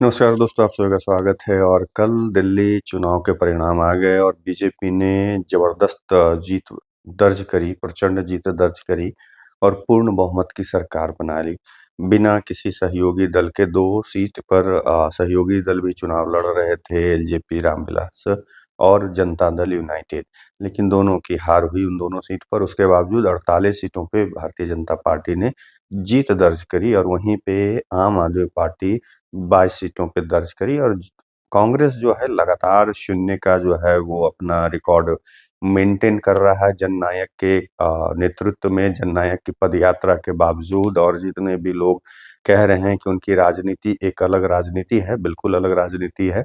नमस्कार दोस्तों, आप सभी का स्वागत है। और कल दिल्ली चुनाव के परिणाम आ गए और बीजेपी ने ज़बरदस्त जीत दर्ज करी, प्रचंड जीत दर्ज करी और पूर्ण बहुमत की सरकार बना ली। बिना किसी सहयोगी दल के 2 सीट पर सहयोगी दल भी चुनाव लड़ रहे थे, एलजेपी रामविलास और जनता दल यूनाइटेड। लेकिन दोनों की हार हुई उन दोनों सीट पर। उसके बावजूद 48 सीटों पे भारतीय जनता पार्टी ने जीत दर्ज करी और वहीं पे आम आदमी पार्टी 22 सीटों पे दर्ज करी। और कांग्रेस जो है लगातार शून्य का जो है वो अपना रिकॉर्ड मेंटेन कर रहा है जननायक के नेतृत्व में, जननायक की पदयात्रा के बावजूद। और जितने भी लोग कह रहे हैं कि उनकी राजनीति एक अलग राजनीति है, बिल्कुल अलग राजनीति है,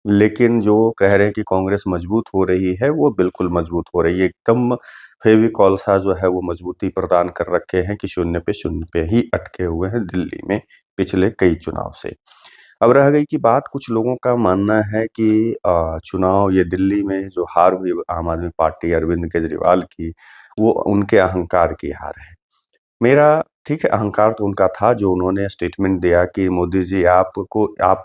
लेकिन जो कह रहे हैं कि कांग्रेस मजबूत हो रही है, वो बिल्कुल मजबूत हो रही है। एकदम फेविकॉल सा जो है वो मजबूती प्रदान कर रखे हैं कि शून्य पे शून्य पे ही अटके हुए हैं दिल्ली में पिछले कई चुनाव से। अब रह गई कि बात, कुछ लोगों का मानना है कि चुनाव ये दिल्ली में जो हार हुई आम आदमी पार्टी अरविंद केजरीवाल की, वो उनके अहंकार की हार है। मेरा ठीक है, अहंकार तो उनका था जो उन्होंने स्टेटमेंट दिया कि मोदी जी आप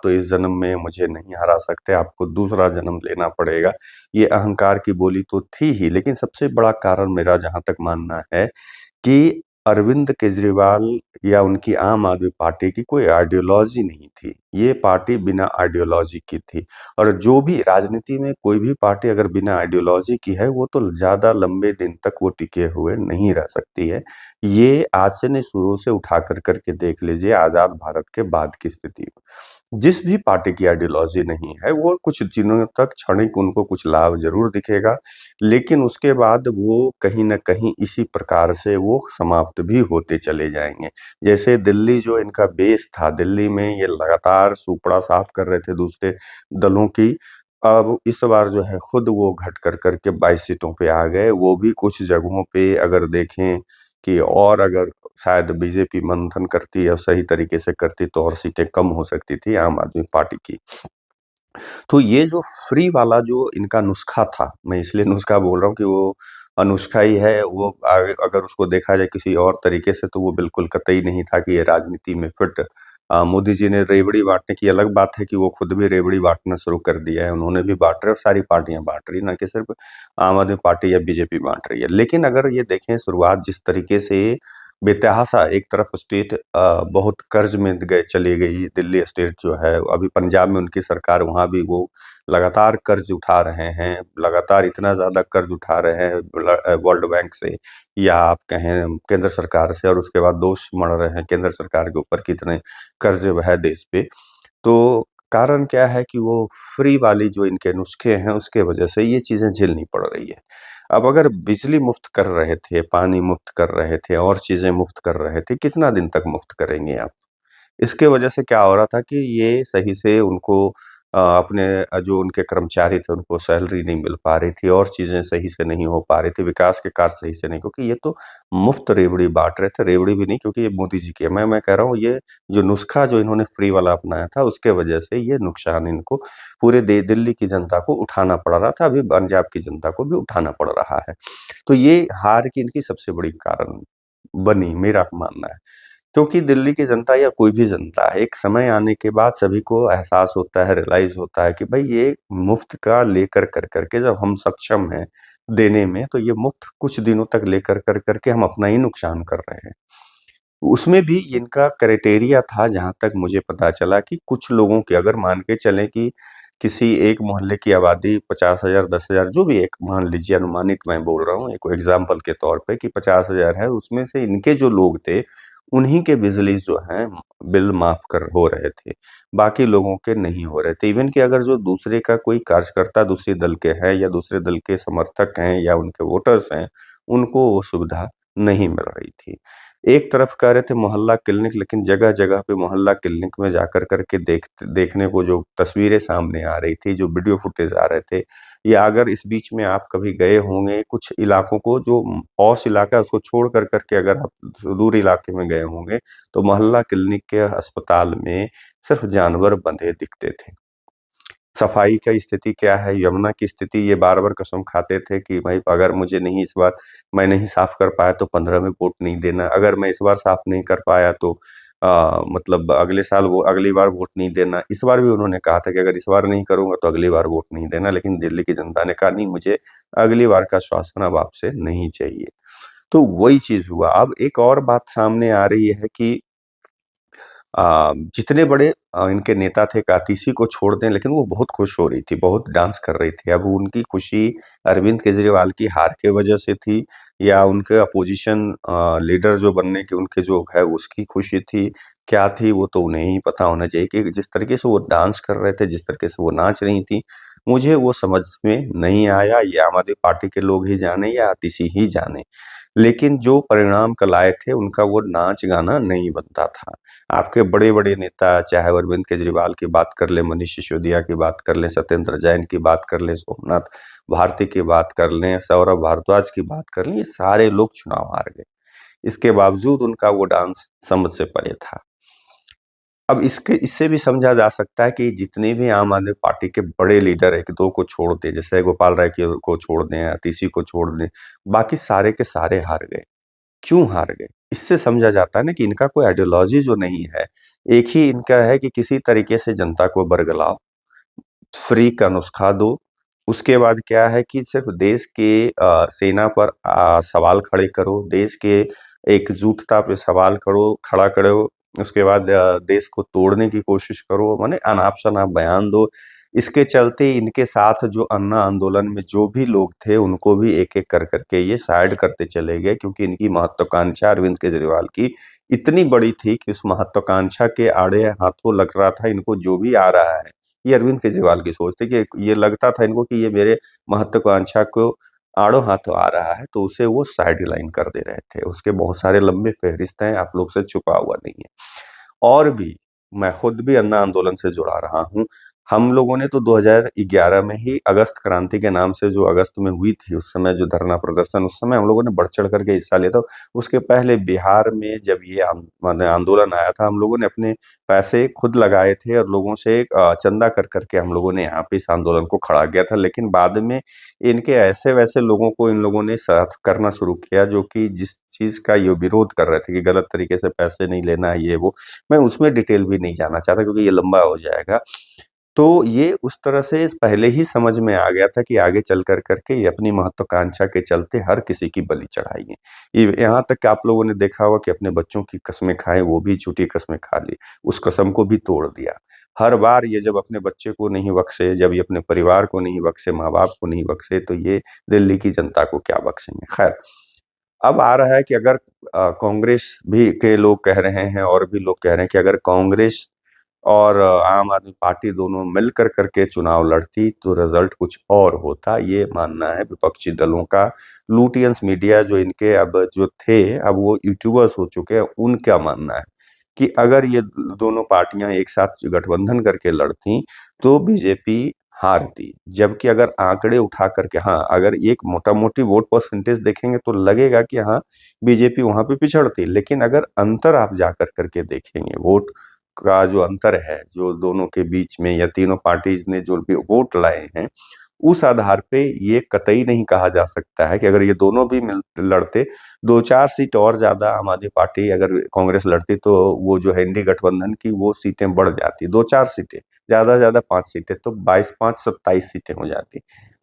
तो इस जन्म में मुझे नहीं हरा सकते, आपको दूसरा जन्म लेना पड़ेगा। ये अहंकार की बोली तो थी ही, लेकिन सबसे बड़ा कारण मेरा जहाँ तक मानना है कि अरविंद केजरीवाल या उनकी आम आदमी पार्टी की कोई आइडियोलॉजी नहीं थी। ये पार्टी बिना आइडियोलॉजी की थी। और जो भी राजनीति में कोई भी पार्टी अगर बिना आइडियोलॉजी की है, वो तो ज़्यादा लंबे दिन तक वो टिके हुए नहीं रह सकती है। ये आज से नहीं, शुरू से उठा कर के देख लीजिए आज़ाद भारत के बाद की स्थिति। जिस भी पार्टी की आइडियोलॉजी नहीं है, वो कुछ दिनों तक क्षणिक उनको कुछ लाभ ज़रूर दिखेगा, लेकिन उसके बाद वो कहीं न कहीं इसी प्रकार से वो समाप्त भी होते चले जाएँगे। जैसे दिल्ली जो इनका बेस था, दिल्ली में ये लगातार सूपड़ा साफ कर रहे थे दूसरे दलों की, अब इस बार जो है खुद वो घट कर के 22 सीटों पे आ गए। वो भी कुछ जगहों पे अगर देखें कि और अगर शायद बीजेपी मंथन करती या सही तरीके से करती तो और सीटें कम हो सकती थी आम आदमी पार्टी की। तो ये जो फ्री वाला जो इनका नुस्खा था, मैं इसलिए नुस्खा बोल रहा हूँ कि वो अनुष्का ही है, वो अगर उसको देखा जाए किसी और तरीके से तो वो बिल्कुल कतई नहीं था कि ये राजनीति में फिट। मोदी जी ने रेवड़ी बाँटने की अलग बात है कि वो खुद भी रेवड़ी बाँटना शुरू कर दिया है, उन्होंने भी बाँट रहे और सारी पार्टियाँ बाँट रही हैं, ना कि सिर्फ़ आम आदमी पार्टी या बीजेपी बाँट रही है। लेकिन अगर ये देखें शुरुआत जिस तरीके से बेतहाशा एक तरफ स्टेट बहुत कर्ज में गए चली गई, दिल्ली स्टेट जो है, अभी पंजाब में उनकी सरकार, वहाँ भी वो लगातार कर्ज उठा रहे हैं, लगातार इतना ज़्यादा कर्ज उठा रहे हैं वर्ल्ड बैंक से या आप कहें केंद्र सरकार से, और उसके बाद दोष मढ़ रहे हैं केंद्र सरकार के ऊपर कि इतने कर्ज है देश पे। तो कारण क्या है कि वो फ्री वाली जो इनके नुस्खे हैं, उसके वजह से ये चीज़ें झेलनी पड़ रही है। अब अगर बिजली मुफ्त कर रहे थे, पानी मुफ्त कर रहे थे और चीज़ें मुफ्त कर रहे थे, कितना दिन तक मुफ्त करेंगे आप? इसके वजह से क्या हो रहा था कि ये सही से उनको अपने जो उनके कर्मचारी थे उनको सैलरी नहीं मिल पा रही थी और चीज़ें सही से नहीं हो पा रही थी, विकास के कार्य सही से नहीं, क्योंकि ये तो मुफ्त रेवड़ी बाँट रहे थे, रेवड़ी भी नहीं क्योंकि ये मोदी जी की है। मैं कह रहा हूँ ये जो नुस्खा जो इन्होंने फ्री वाला अपनाया था उसके वजह से ये नुकसान इनको पूरे दे दिल्ली की जनता को उठाना पड़ रहा था, अभी पंजाब की जनता को भी उठाना पड़ रहा है। तो ये हार की इनकी सबसे बड़ी कारण बनी, मेरा मानना है। क्योंकि दिल्ली की जनता या कोई भी जनता है, एक समय आने के बाद सभी को एहसास होता है, रियलाइज़ होता है कि भई ये मुफ्त का लेकर कर के जब हम सक्षम हैं देने में, तो ये मुफ्त कुछ दिनों तक लेकर कर के हम अपना ही नुकसान कर रहे हैं। उसमें भी इनका क्राइटेरिया था, जहाँ तक मुझे पता चला, कि कुछ लोगों के अगर मान के चलें कि किसी एक मोहल्ले की आबादी 50,000 10,000 जो भी एक मान लीजिए, अनुमानित मैं बोल रहा हूँ एक एग्ज़ाम्पल के तौर पे कि 50,000 है, उसमें से इनके जो लोग थे, उन्हीं के बिजली जो हैं बिल माफ़ कर हो रहे थे, बाकी लोगों के नहीं हो रहे थे। इवन कि अगर जो दूसरे का कोई कार्यकर्ता दूसरे दल के हैं या दूसरे दल के समर्थक हैं या उनके वोटर्स हैं, उनको वो सुविधा नहीं मिल रही थी। एक तरफ कह रहे थे मोहल्ला क्लिनिक, लेकिन जगह-जगह पे मोहल्ला क्लिनिक में जाकर के देखने को जो तस्वीरें सामने आ रही थी, जो वीडियो फुटेज आ रहे थे, या अगर इस बीच में आप कभी गए होंगे कुछ इलाकों को जो पॉश इलाका है उसको छोड़ कर के अगर आप सुदूर इलाके में गए होंगे, तो मोहल्ला क्लिनिक के अस्पताल में सिर्फ़ जानवर बंधे दिखते थे। सफाई का स्थिति क्या है, यमुना की स्थिति, ये बार-बार कसम खाते थे कि भाई अगर मुझे नहीं इस बार मैं नहीं साफ़ कर पाया तो 15 में वोट नहीं देना, अगर मैं इस बार साफ़ नहीं कर पाया तो मतलब अगले साल वो अगली बार वोट नहीं देना। इस बार भी उन्होंने कहा था कि अगर इस बार नहीं करूँगा तो अगली बार वोट नहीं देना, लेकिन दिल्ली की जनता ने कहा नहीं, मुझे अगली बार का आश्वासन अब आपसे नहीं चाहिए। तो वही चीज़ हुआ। अब एक और बात सामने आ रही है कि जितने बड़े इनके नेता थे कातीसी को छोड़ दें, लेकिन वो बहुत खुश हो रही थी, बहुत डांस कर रही थी। अब उनकी खुशी अरविंद केजरीवाल की हार की वजह से थी या उनके अपोजिशन लीडर जो बनने की उनके जो है उसकी खुशी थी, क्या थी वो तो उन्हें ही पता होना चाहिए कि जिस तरीके से वो डांस कर रहे थे, जिस तरीके से वो नाच रही थी, मुझे वो समझ में नहीं आया। ये आम आदमी पार्टी के लोग ही जाने या आतिशी ही जाने। लेकिन जो परिणाम कल आए थे उनका वो नाच-गाना नहीं बनता था। आपके बड़े-बड़े नेता चाहे वो अरविंद केजरीवाल की बात कर लें, मनीष सिसोदिया की बात कर लें, सत्येंद्र जैन की बात कर लें, सोमनाथ भारती की बात कर लें, सौरभ भारद्वाज की बात कर लें, ये सारे लोग चुनाव हार गए। इसके बावजूद उनका वो डांस समझ से परे था। अब इसके इससे भी समझा जा सकता है कि जितने भी आम आदमी पार्टी के बड़े लीडर 1-2 को छोड़ दें, जैसे गोपाल राय को छोड़ दें, अतीशी को छोड़ दें, बाकी सारे के सारे हार गए। क्यों हार गए? इससे समझा जाता है ना कि इनका कोई आइडियोलॉजी जो नहीं है, एक ही इनका है कि किसी तरीके से जनता को बरगलाओ, फ्री का नुस्खा दो, उसके बाद क्या है कि सिर्फ़ देश के सेना पर सवाल खड़े करो, देश के एकजुटता पे सवाल खड़ा करो, उसके बाद देश को तोड़ने की कोशिश करो, माने अनाप-शनाप बयान दो। इसके चलते इनके साथ जो अन्ना आंदोलन में जो भी लोग थे, उनको भी एक-एक कर के ये साइड करते चले गए, क्योंकि इनकी महत्वाकांक्षा अरविंद केजरीवाल की इतनी बड़ी थी कि उस महत्वाकांक्षा के आड़े हाथों लग रहा था इनको जो भी आ रहा है। ये अरविंद केजरीवाल की सोच थी कि ये लगता था इनको कि ये मेरे महत्वाकांक्षा को आड़ो हाथों आ रहा है, तो उसे वो साइडलाइन कर दे रहे थे। उसके बहुत सारे लंबे फ़हरिस्त हैं, आप लोग से छुपा हुआ नहीं है। और भी, मैं खुद भी अन्ना आंदोलन से जुड़ा रहा हूँ। हम लोगों ने तो 2011 में ही अगस्त क्रांति के नाम से जो अगस्त में हुई थी, उस समय जो धरना प्रदर्शन, उस समय हम लोगों ने बढ़-चढ़ कर के हिस्सा लिया था। उसके पहले बिहार में जब ये माने आंदोलन आया था, हम लोगों ने अपने पैसे खुद लगाए थे और लोगों से चंदा कर के हम लोगों ने यहाँ पे इस आंदोलन को खड़ा किया था। लेकिन बाद में इनके ऐसे-वैसे लोगों को इन लोगों ने साथ करना शुरू किया, जो कि जिस चीज़ का ये विरोध कर रहे थे कि गलत तरीके से पैसे नहीं लेना है, ये वो। मैं उसमें डिटेल भी नहीं जाना चाहता क्योंकि ये लंबा हो जाएगा। तो ये उस तरह से पहले ही समझ में आ गया था कि आगे चल कर के ये अपनी महत्वाकांक्षा के चलते हर किसी की बलि चढ़ाएँगे। यहाँ तक कि आप लोगों ने देखा होगा कि अपने बच्चों की कसमें खाएँ, वो भी झूठी कसमें खा ली, उस कसम को भी तोड़ दिया। हर बार ये जब अपने बच्चे को नहीं बख्शे, जब ये अपने परिवार को नहीं बख्शे, माँ-बाप को नहीं बख्शे, तो ये दिल्ली की जनता को क्या बख्शेंगे। खैर, अब आ रहा है कि अगर कांग्रेस भी के लोग कह रहे हैं और भी लोग कह रहे हैं कि अगर कांग्रेस और आम आदमी पार्टी दोनों मिलकर करके चुनाव लड़ती तो रिजल्ट कुछ और होता, ये मानना है विपक्षी दलों का। लुटियंस मीडिया जो इनके अब जो थे, अब वो यूट्यूबर्स हो चुके हैं, उनका मानना है कि अगर ये दोनों पार्टियाँ एक साथ गठबंधन करके लड़तीं, तो बीजेपी हारती। जबकि अगर आंकड़े उठा करके हाँ, अगर एक मोटा-मोटी वोट परसेंटेज देखेंगे तो लगेगा कि हाँ, बीजेपी वहाँ पे पिछड़ती। लेकिन अगर अंतर आप जाकर करके देखेंगे, वोट का जो अंतर है, जो दोनों के बीच में या तीनों पार्टीज़ ने जो भी वोट लाए हैं, उस आधार पे ये कतई नहीं कहा जा सकता है कि अगर ये दोनों भी मिल लड़ते, 2-4 सीट और ज़्यादा आम आदमी पार्टी अगर कांग्रेस लड़ती तो वो जो है इंडी गठबंधन की वो सीटें बढ़ जाती, 2-4 सीटें, ज़्यादा से ज़्यादा 5 सीटें, तो 22-5 27 सीटें हो जाती।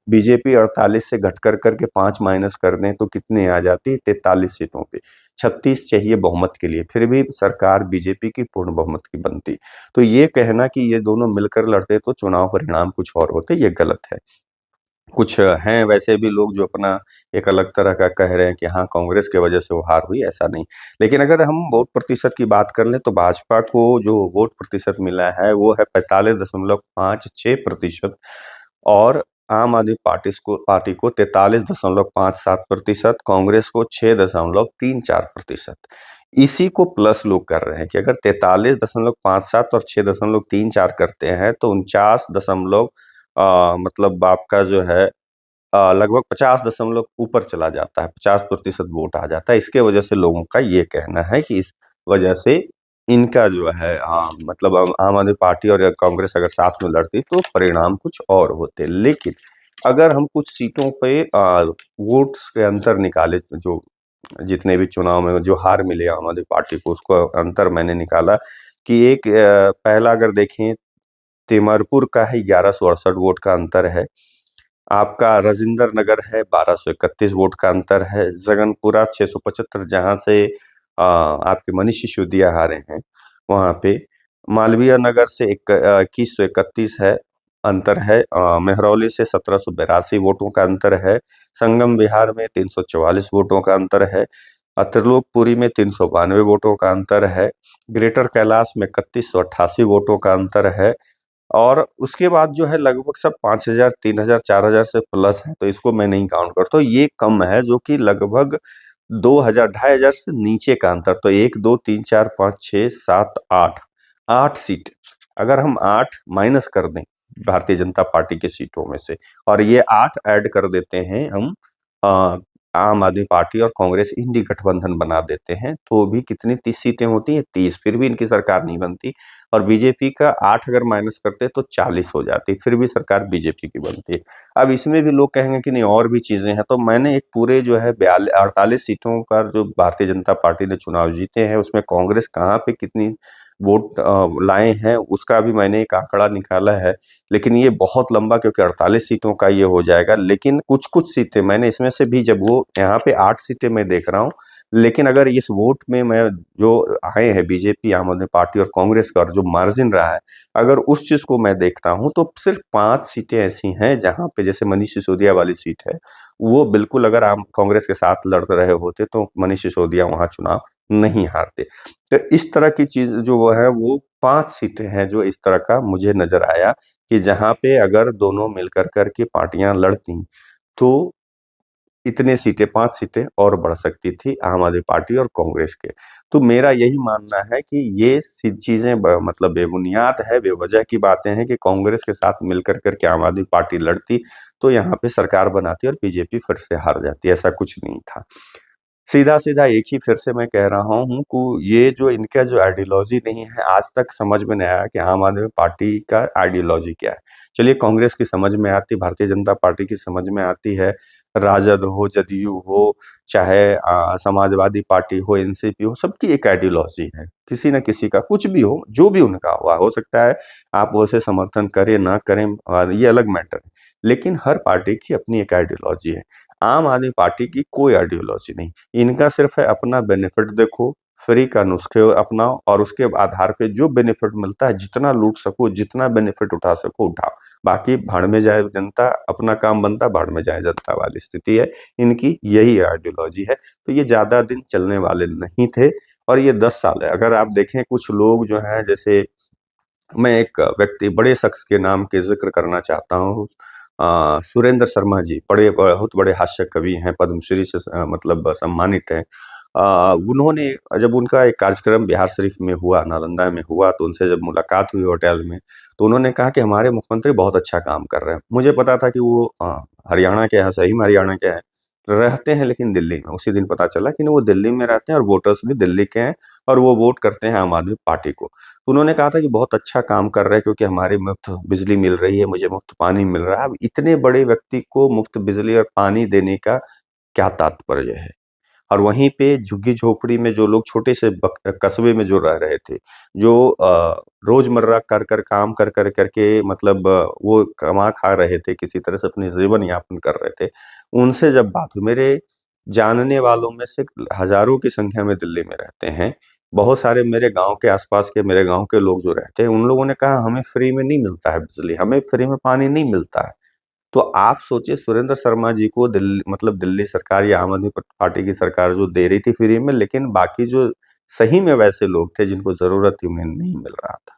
बीजेपी 48 से घट कर के 5 माइनस कर दें तो कितने आ जाती? 43 सीटों पे। 36 चाहिए बहुमत के लिए, फिर भी सरकार बीजेपी की पूर्ण बहुमत की बनती। तो ये कहना कि ये दोनों मिलकर लड़ते तो चुनाव परिणाम कुछ और होते, ये गलत है। कुछ हैं वैसे भी लोग जो अपना एक अलग तरह का कह रहे हैं कि हाँ, कांग्रेस की वजह से वो हार हुई, ऐसा नहीं। लेकिन अगर हम वोट प्रतिशत की बात कर लें तो भाजपा को जो वोट प्रतिशत मिला है वो है 45.56% और आम आदमी पार्टी को 43.57%, कांग्रेस को 6.34%। इसी को प्लस लोग कर रहे हैं कि अगर 43.57 और 6.34 करते हैं तो 49 दशमलव मतलब आपका जो है लगभग 50 दशमलव ऊपर चला जाता है, 50% वोट आ जाता है। इसके वजह से लोगों का ये कहना है कि इस वजह से इनका जो है मतलब आम आदमी पार्टी और कांग्रेस अगर साथ में लड़ती तो परिणाम कुछ और होते। लेकिन अगर हम कुछ सीटों पे वोट्स के अंतर निकालें जो जितने भी चुनाव में जो हार मिली आम आदमी पार्टी को, उसको अंतर मैंने निकाला कि एक पहला अगर देखें, तिमरपुर का है 1168 वोट का अंतर है। आपका राजेंद्र नगर है 1231 वोट का अंतर है। जगनपुरा 675, जहां से आपके मनीष सिसोदिया हारे हैं, वहां पे। मालवीय नगर से 2131 है, अंतर है। मेहरौली से 1782 वोटों का अंतर है। संगम बिहार में 344 वोटों का अंतर है। त्रिलोकपुरी में 392 वोटों का अंतर है। ग्रेटर कैलाश में 3188 वोटों का अंतर है। और उसके बाद जो है लगभग सब 5,000, 3,000, 4,000 से प्लस है, तो इसको मैं नहीं काउंट करता। तो ये कम है, जो कि लगभग 2,000, 2,500 से नीचे का अंतर। तो 1, 2, 3, 4, 5, 6, 7, 8, 8 सीट, अगर हम 8 माइनस कर दें भारतीय जनता पार्टी की सीटों में से, और ये 8 ऐड कर देते हैं हम, अ, आम आदमी पार्टी और कांग्रेस इंडी गठबंधन बना देते हैं, तो भी कितनी 30 सीटें होती हैं, 30, फिर भी इनकी सरकार नहीं बनती। और बीजेपी का 8 अगर माइनस करते तो 40 हो जाती, फिर भी सरकार बीजेपी की बनती है। अब इसमें भी लोग कहेंगे कि नहीं और भी चीजें हैं, तो मैंने एक पूरे जो है 48 सीटों का जो भारतीय जनता पार्टी ने चुनाव जीते हैं, उसमें कांग्रेस कहाँ पे कितनी वोट लाए हैं, उसका भी मैंने एक आंकड़ा निकाला है। लेकिन ये बहुत लंबा, क्योंकि 48 सीटों का ये हो जाएगा। लेकिन कुछ कुछ सीटें मैंने इसमें से भी, जब वो यहाँ पे 8 सीटें मैं देख रहा हूँ, लेकिन अगर इस वोट में मैं जो आए हैं बीजेपी, आम आदमी पार्टी और कांग्रेस का, और जो मार्जिन रहा है, अगर उस चीज को मैं देखता हूं, तो सिर्फ 5 सीटें ऐसी हैं जहां पे, जैसे मनीष सिसोदिया वाली सीट है, वो बिल्कुल अगर आम कांग्रेस के साथ लड़ रहे होते तो मनीष सिसोदिया वहां चुनाव नहीं हारते। तो इस तरह की चीज जो वो है, वो 5 सीटें हैं जो इस तरह का मुझे नजर आया, कि जहां पे अगर दोनों मिलकर के पार्टियां लड़ती, तो इतने सीटें, 5 सीटें और बढ़ सकती थी आम आदमी पार्टी और कांग्रेस के। तो मेरा यही मानना है कि ये चीजें मतलब बेबुनियाद है, बेवजह की बातें हैं, कि कांग्रेस के साथ मिलकर के आम आदमी पार्टी लड़ती, तो यहाँ पे सरकार बनाती और बीजेपी फिर से हार जाती। ऐसा कुछ नहीं था। सीधा-सीधा एक ही फिर से मैं कह रहा हूँ कि ये जो इनका जो आइडियोलॉजी नहीं है, आज तक समझ में नहीं आया कि आम आदमी पार्टी का आइडियोलॉजी क्या है। चलिए, कांग्रेस की समझ में आती, भारतीय जनता पार्टी की समझ में आती है, राजद हो, जदयू हो, चाहे समाजवादी पार्टी हो, एनसीपी हो, सबकी एक आइडियोलॉजी है। किसी न किसी का कुछ भी हो, जो भी उनका हुआ, हो सकता है आप उसे समर्थन करें, ना करें, ये अलग मैटर है। लेकिन हर पार्टी की अपनी एक आइडियोलॉजी है। आम आदमी पार्टी की कोई आइडियोलॉजी नहीं। इनका सिर्फ है अपना बेनिफिट देखो, फ्री का नुस्खे अपनाओ, और उसके आधार पे जो बेनिफिट मिलता है, जितना लूट सको, जितना बेनिफिट उठा सको उठाओ। बाकी भाड़ में जाए जनता, अपना काम बनता, भाड़ में जाए जनता वाली स्थिति है। इनकी यही आइडियोलॉजी है। तो ये ज्यादा दिन चलने वाले नहीं थे, और ये 10 साल है। अगर आप देखें, कुछ लोग जो हैं, जैसे मैं एक व्यक्ति, बड़े शख्स के नाम के जिक्र करना चाहता हूँ। सुरेंद्र शर्मा जी, बहुत बड़े हास्य कवि हैं, पद्मश्री से मतलब सम्मानित हैं। उन्होंने, जब उनका एक कार्यक्रम बिहार शरीफ में हुआ, नालंदा में हुआ, तो उनसे जब मुलाकात हुई होटल में, तो उन्होंने कहा कि हमारे मुख्यमंत्री बहुत अच्छा काम कर रहे हैं। मुझे पता था कि वो हरियाणा के हैं, सही में हरियाणा के हैं, रहते हैं लेकिन दिल्ली में। उसी दिन पता चला कि वो दिल्ली में रहते हैं, और वोटर्स भी दिल्ली के हैं, और वो वोट करते हैं आम आदमी पार्टी को। तो उन्होंने कहा था कि बहुत अच्छा काम कर रहे हैं, क्योंकि हमारी मुफ्त बिजली मिल रही है, मुझे मुफ्त पानी मिल रहा है। अब इतने बड़े व्यक्ति को मुफ्त बिजली और पानी देने का क्या तात्पर्य है? और वहीं पे झुग्गी झोपड़ी में जो लोग, छोटे से कस्बे में जो रह रहे थे, जो रोजमर्रा काम कर करके, मतलब वो कमा खा रहे थे, किसी तरह से अपने जीवन यापन कर रहे थे। उनसे जब बात हुई, मेरे जानने वालों में से हजारों की संख्या में दिल्ली में रहते हैं, बहुत सारे मेरे गांव के आसपास के, मेरे गांव के लोग जो रहते हैं, उन लोगों ने कहा हमें फ्री में नहीं मिलता है बिजली, हमें फ्री में पानी नहीं मिलता है। तो आप सोचिए, सुरेंद्र शर्मा जी को दिल्ली, मतलब दिल्ली सरकार या आम आदमी पार्टी की सरकार जो दे रही थी फ्री में, लेकिन बाकी जो सही में वैसे लोग थे जिनको जरूरत थी, उन्हें नहीं मिल रहा था।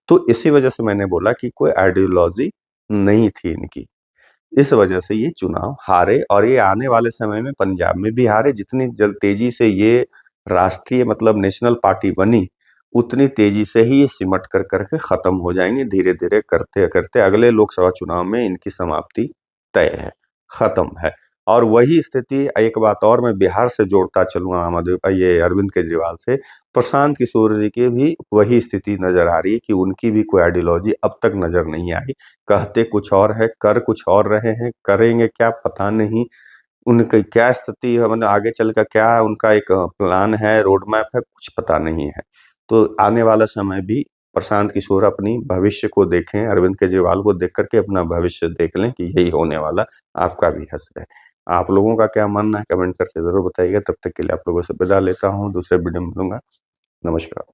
तो इसी वजह से मैंने बोला कि कोई आइडियोलॉजी नहीं थी इनकी। इस वजह से ये चुनाव हारे, और ये आने वाले समय में पंजाब में भी हारे। जितनी जल तेजी से ये राष्ट्रीय, मतलब नेशनल पार्टी बनी, उतनी तेजी से ही ये सिमट कर करके खत्म हो जाएंगे। धीरे धीरे करते करते अगले लोकसभा चुनाव में इनकी समाप्ति तय है, खत्म है। और वही स्थिति, एक बात और मैं बिहार से जोड़ता चलूंगा, आम आदमी ये अरविंद केजरीवाल से, प्रशांत किशोर जी की भी वही स्थिति नजर आ रही है, कि उनकी भी कोई आइडियोलॉजी अब तक नजर नहीं आई। कहते कुछ और है, कर कुछ और रहे हैं, करेंगे क्या पता नहीं। उनकी क्या स्थिति है, मतलब आगे चल कर क्या उनका एक प्लान है, रोड मैप है, कुछ पता नहीं है। तो आने वाला समय भी प्रशांत किशोर अपनी भविष्य को देखें, अरविंद केजरीवाल को देख कर के अपना भविष्य देख लें कि यही होने वाला, आपका भी हश्र है। आप लोगों का क्या मानना है कमेंट करके ज़रूर बताइएगा। तब तक के लिए आप लोगों से विदा लेता हूँ, दूसरे वीडियो में मिलूँगा। नमस्कार।